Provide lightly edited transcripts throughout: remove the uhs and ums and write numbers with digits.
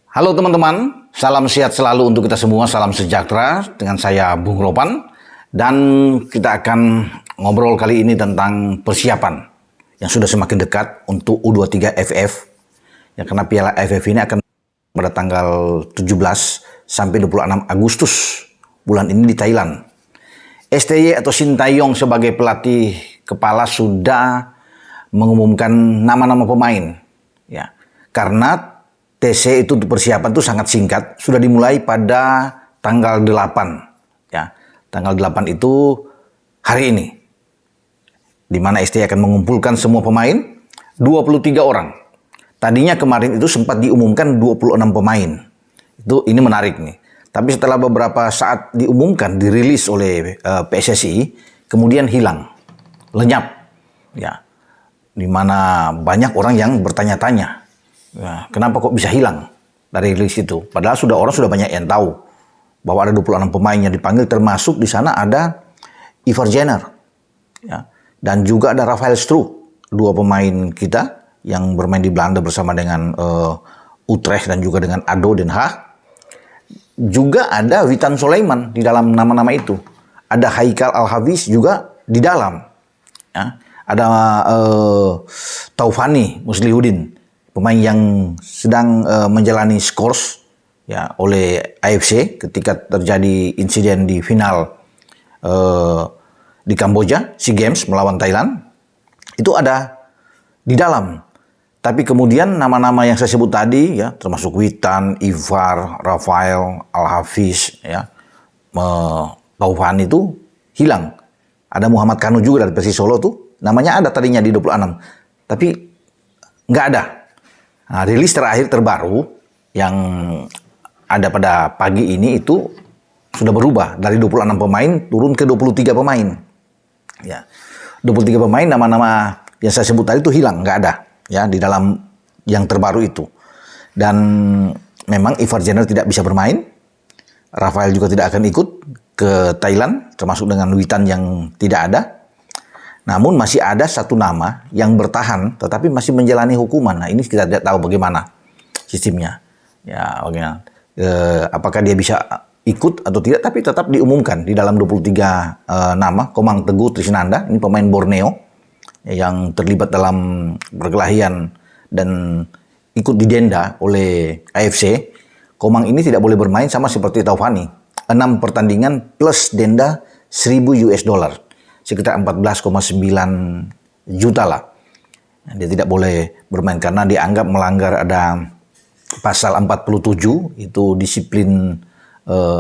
Halo teman-teman, salam sehat selalu untuk kita semua, salam sejahtera dengan saya Bung Ropan. Dan kita akan ngobrol kali ini tentang persiapan yang sudah semakin dekat untuk U23 AFF. Ya, karena Piala AFF ini akan pada tanggal 17 sampai 26 Agustus bulan ini di Thailand. STY atau Shin Tae-yong sebagai pelatih kepala sudah mengumumkan nama-nama pemain. Ya, karena TC itu persiapan itu sangat singkat, sudah dimulai pada tanggal 8. Ya, tanggal 8 itu hari ini. Di mana STY akan mengumpulkan semua pemain, 23 orang. Tadinya kemarin itu sempat diumumkan 26 pemain. Ini menarik nih. Tapi setelah beberapa saat diumumkan, dirilis oleh PSSI, kemudian hilang, lenyap. Ya, di mana banyak orang yang bertanya-tanya. Ya, kenapa kok bisa hilang dari list itu? Padahal orang sudah banyak yang tahu bahwa ada 26 pemain yang dipanggil, termasuk di sana ada Ivar Jenner, ya, dan juga ada Rafael Struijk, dua pemain kita yang bermain di Belanda bersama dengan Utrecht dan juga dengan ADO Den Haag. Juga ada Witan Sulaiman di dalam nama-nama itu. Ada Haikal Al-Hafiz juga di dalam. Ya. Ada Taufani Muslihuddin, pemain yang sedang menjalani skors ya oleh AFC ketika terjadi insiden di final di Kamboja SEA Games melawan Thailand. Itu ada di dalam. Tapi kemudian nama-nama yang saya sebut tadi ya, termasuk Witan, Ivar, Rafael, Al-Hafiz ya, Taufan itu hilang. Ada Muhammad Kanu juga dari Persis Solo tuh, namanya ada tadinya di 26, tapi nggak ada. Nah, rilis terakhir terbaru yang ada pada pagi ini itu sudah berubah dari 26 pemain turun ke 23 pemain. Ya, 23 pemain, nama-nama yang saya sebut tadi itu hilang, nggak ada ya di dalam yang terbaru itu. Dan memang Ivar Jenner tidak bisa bermain, Rafael juga tidak akan ikut ke Thailand, termasuk dengan Witan yang tidak ada. Namun masih ada satu nama yang bertahan, tetapi masih menjalani hukuman. Nah, ini kita tidak tahu bagaimana sistemnya. Ya, bagaimana? Apakah dia bisa ikut atau tidak? Tapi tetap diumumkan di dalam 23 nama. Komang Teguh Trisnanda, ini pemain Borneo yang terlibat dalam perkelahian dan ikut didenda oleh AFC. Komang ini tidak boleh bermain sama seperti Taufani. 6 pertandingan plus denda $1.000, sekitar 14,9 juta lah. Dia tidak boleh bermain karena dianggap melanggar ada pasal 47, itu disiplin,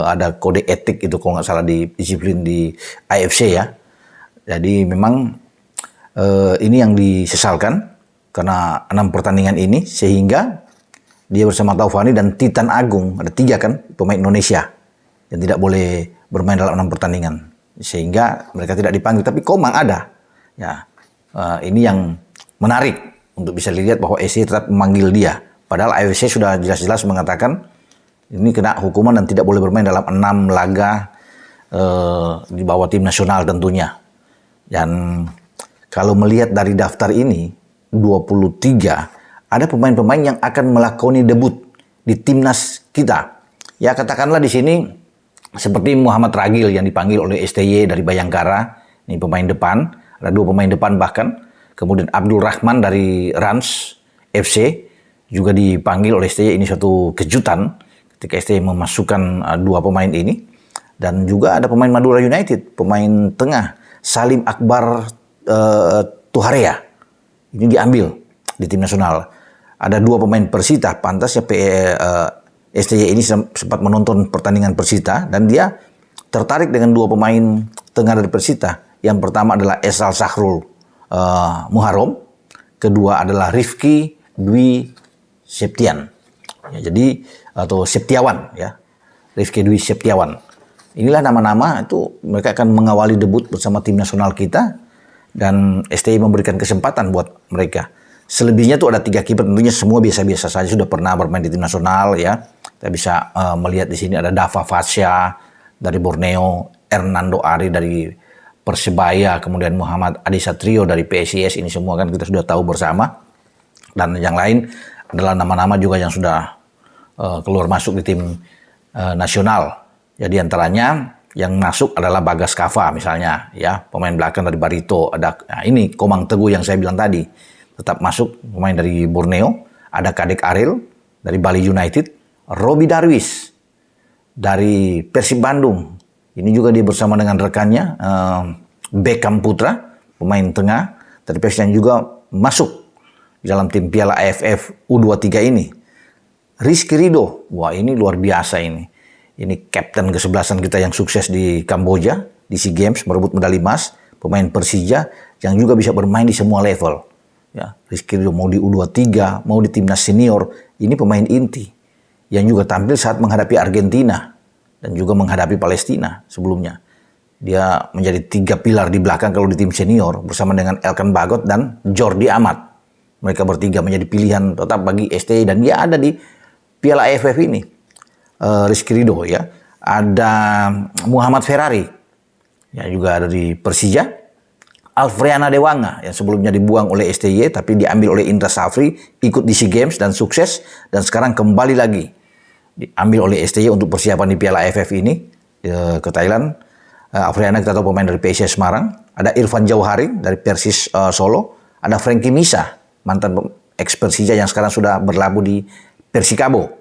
ada kode etik itu kalau nggak salah di disiplin di AFC ya. Jadi memang ini yang disesalkan karena 6 pertandingan ini, sehingga dia bersama Taufani dan Titan Agung, ada 3 kan pemain Indonesia yang tidak boleh bermain dalam 6 pertandingan. Sehingga mereka tidak dipanggil, tapi Komang ada. Ya, ini yang menarik untuk bisa dilihat bahwa SC tetap memanggil dia. Padahal AFC sudah jelas-jelas mengatakan ini kena hukuman dan tidak boleh bermain dalam 6 laga di bawah tim nasional tentunya. Dan kalau melihat dari daftar ini 23, ada pemain-pemain yang akan melakoni debut di timnas kita. Ya, katakanlah di sini seperti Muhammad Ragil yang dipanggil oleh STY dari Bayangkara, ini pemain depan, ada 2 pemain depan bahkan. Kemudian Abdul Rahman dari Rans FC juga dipanggil oleh STY, ini suatu kejutan ketika STY memasukkan 2 pemain ini. Dan juga ada pemain Madura United, pemain tengah Salim Akbar Tuharea, ini diambil di tim nasional. Ada 2 pemain Persita, pantasnya STY ini sempat menonton pertandingan Persita dan dia tertarik dengan 2 pemain tengah dari Persita. Yang pertama adalah Esal Sahrul Muharram, kedua adalah Rifki Dwi Septian. Ya, jadi atau Septiawan ya, Rifki Dwi Septiawan. Inilah nama-nama itu, mereka akan mengawali debut bersama tim nasional kita dan STY memberikan kesempatan buat mereka. Selebihnya tuh ada 3 kiper, tentunya semua biasa-biasa saja, sudah pernah bermain di tim nasional ya. Kita bisa melihat di sini ada Dava Fasya dari Borneo, Hernando Ari dari Persebaya, kemudian Muhammad Adi Satrio dari PSIS, ini semua kan kita sudah tahu bersama. Dan yang lain adalah nama-nama juga yang sudah keluar masuk di tim nasional. Jadi antaranya yang masuk adalah Bagas Kava misalnya, ya, pemain belakang dari Barito. Nah, ini Komang Teguh yang saya bilang tadi tetap masuk, pemain dari Borneo. Ada Kadek Ariel dari Bali United, Robi Darwis dari Persib Bandung. Ini juga dia bersama dengan rekannya Beckham Putra, pemain tengah dari Persib yang juga masuk di dalam tim Piala AFF U23 ini. Rizky Ridho, wah ini luar biasa ini. Ini kapten kesebelasan kita yang sukses di Kamboja, di SEA Games, merebut medali emas. Pemain Persija yang juga bisa bermain di semua level. Ya, Rizky Ridho mau di U23, mau di timnas senior, ini pemain inti. Yang juga tampil saat menghadapi Argentina dan juga menghadapi Palestina sebelumnya. Dia menjadi 3 pilar di belakang kalau di tim senior bersama dengan Elkan Bagot dan Jordi Amat. Mereka bertiga menjadi pilihan tetap bagi STY dan dia ada di Piala AFF ini. Rizky Ridho, ya. Ada Muhammad Ferrari yang juga ada di Persija. Alfriana Dewanga yang sebelumnya dibuang oleh STY tapi diambil oleh Indra Safri, ikut di SEA Games dan sukses dan sekarang kembali lagi diambil oleh STY untuk persiapan di Piala AFF ini ke Thailand. Afriana kita tahu pemain dari PSIS Semarang. Ada Irfan Jauhari dari Persis Solo. Ada Frankie Misa, mantan ex Persija yang sekarang sudah berlabuh di Persikabo.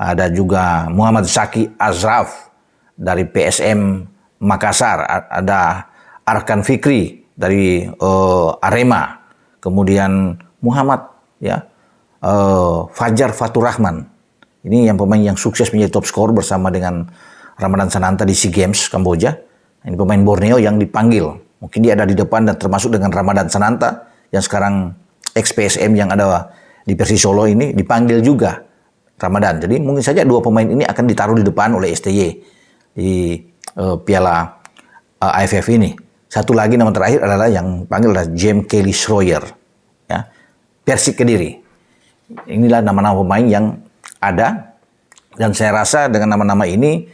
Ada juga Muhammad Zaki Azraf dari PSM Makassar. Ada Arkan Fikri dari Arema. Kemudian Muhammad, ya, Fajar Fatur Rahman. Ini yang pemain yang sukses menjadi top skor bersama dengan Ramadan Sananta di SEA Games Kamboja. Ini pemain Borneo yang dipanggil. Mungkin dia ada di depan dan termasuk dengan Ramadan Sananta yang sekarang ex-PSM yang ada di Persis Solo ini dipanggil juga Ramadan. Jadi mungkin saja dua pemain ini akan ditaruh di depan oleh STY di Piala AFF ini. Satu lagi nama terakhir adalah yang panggil adalah James Kelly Schroyer, ya, Persik Kediri. Inilah nama-nama pemain yang ada dan saya rasa dengan nama-nama ini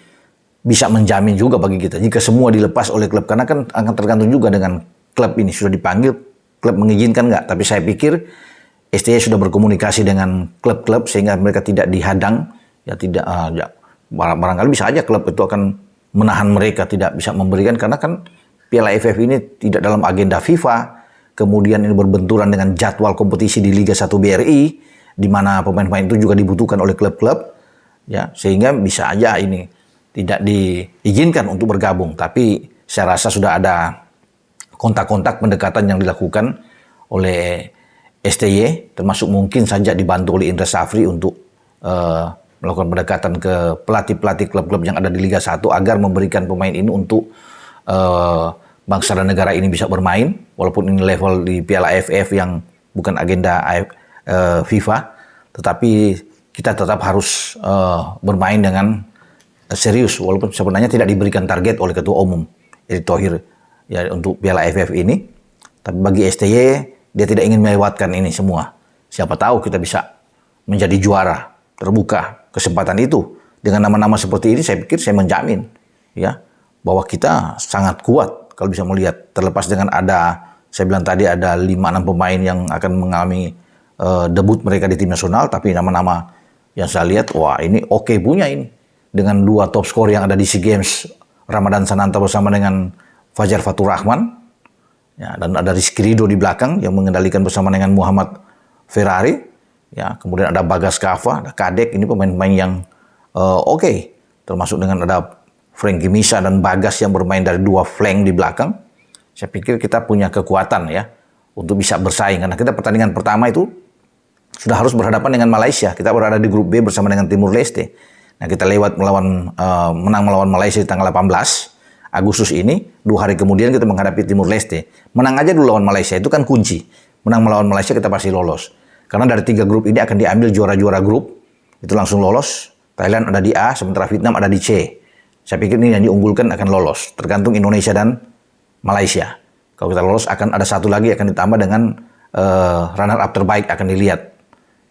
bisa menjamin juga bagi kita jika semua dilepas oleh klub, karena kan akan tergantung juga dengan klub ini sudah dipanggil, klub mengizinkan nggak. Tapi saya pikir STY sudah berkomunikasi dengan klub-klub sehingga mereka tidak dihadang, ya tidak ya, barangkali bisa aja klub itu akan menahan mereka tidak bisa memberikan karena kan Piala AFF ini tidak dalam agenda FIFA, kemudian ini berbenturan dengan jadwal kompetisi di Liga 1 BRI di mana pemain-pemain itu juga dibutuhkan oleh klub-klub, ya, sehingga bisa aja ini tidak diizinkan untuk bergabung. Tapi saya rasa sudah ada kontak-kontak pendekatan yang dilakukan oleh STY, termasuk mungkin saja dibantu oleh Indra Safri untuk melakukan pendekatan ke pelatih-pelatih klub-klub yang ada di Liga 1 agar memberikan pemain ini untuk bangsa dan negara ini bisa bermain, walaupun ini level di Piala AFF yang bukan agenda FIFA, tetapi kita tetap harus bermain dengan serius, walaupun sebenarnya tidak diberikan target oleh Ketua Umum Erick Thohir ya untuk Piala AFF ini. Tapi bagi STY dia tidak ingin melewatkan ini semua. Siapa tahu kita bisa menjadi juara, terbuka kesempatan itu dengan nama-nama seperti ini. Saya pikir saya menjamin ya bahwa kita sangat kuat kalau bisa melihat, terlepas dengan ada, saya bilang tadi ada 5-6 pemain yang akan mengalami debut mereka di tim nasional, tapi nama-nama yang saya lihat, wah ini oke punya ini. Dengan 2 top skor yang ada di SEA Games, Ramadan Sananta bersama dengan Fajar Fatur Rahman, ya, dan ada Rizky Ridho di belakang yang mengendalikan bersama dengan Muhammad Ferrari, ya, kemudian ada Bagas Kava, ada Kadek, ini pemain-pemain yang oke. Termasuk dengan ada Frankie Misa dan Bagas yang bermain dari 2 flank di belakang. Saya pikir kita punya kekuatan ya untuk bisa bersaing, karena kita pertandingan pertama itu sudah harus berhadapan dengan Malaysia. Kita berada di grup B bersama dengan Timur Leste. Nah, kita menang melawan Malaysia di tanggal 18 Agustus ini. 2 hari kemudian kita menghadapi Timur Leste. Menang aja dulu lawan Malaysia, itu kan kunci. Menang melawan Malaysia kita pasti lolos. Karena dari 3 grup ini akan diambil juara-juara grup. Itu langsung lolos. Thailand ada di A, sementara Vietnam ada di C. Saya pikir ini yang diunggulkan akan lolos. Tergantung Indonesia dan Malaysia. Kalau kita lolos akan ada satu lagi akan ditambah dengan runner up terbaik, akan dilihat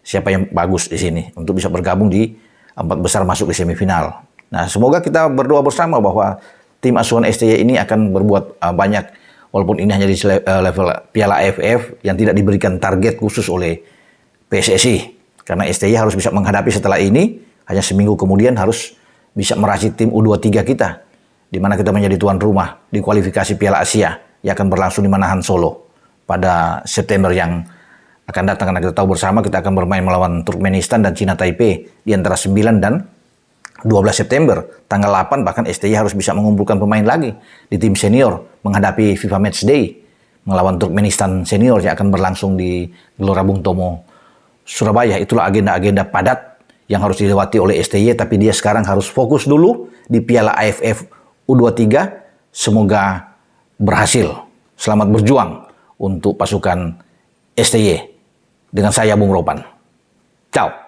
siapa yang bagus di sini untuk bisa bergabung di 4 besar masuk di semifinal. Nah, semoga kita berdoa bersama bahwa tim asuhan STY ini akan berbuat banyak, walaupun ini hanya di level Piala AFF yang tidak diberikan target khusus oleh PSSI. Karena STY harus bisa menghadapi setelah ini hanya seminggu kemudian harus bisa meracik tim U23 kita, di mana kita menjadi tuan rumah di kualifikasi Piala Asia yang akan berlangsung di Manahan Solo pada September yang akan datang. Karena kita tahu bersama kita akan bermain melawan Turkmenistan dan Cina Taipei di antara 9 dan 12 September. Tanggal 8 bahkan STY harus bisa mengumpulkan pemain lagi di tim senior menghadapi FIFA Match Day melawan Turkmenistan senior yang akan berlangsung di Gelora Bung Tomo, Surabaya. Itulah agenda-agenda padat yang harus dilewati oleh STY, tapi dia sekarang harus fokus dulu di Piala AFF U23. Semoga berhasil. Selamat berjuang untuk pasukan STY. Dengan saya Bung Ropan. Ciao.